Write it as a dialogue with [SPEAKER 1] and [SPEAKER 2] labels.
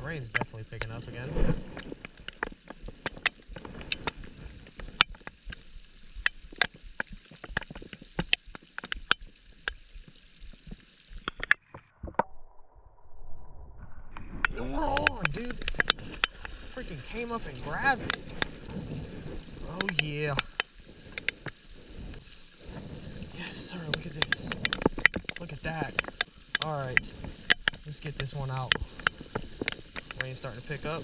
[SPEAKER 1] rain's definitely picking up again. Oh, dude. Freaking came up and grabbed it. Oh, yeah. Yes, sir. Look at this. Look at that. All right. Let's get this one out. Rain's starting to pick up.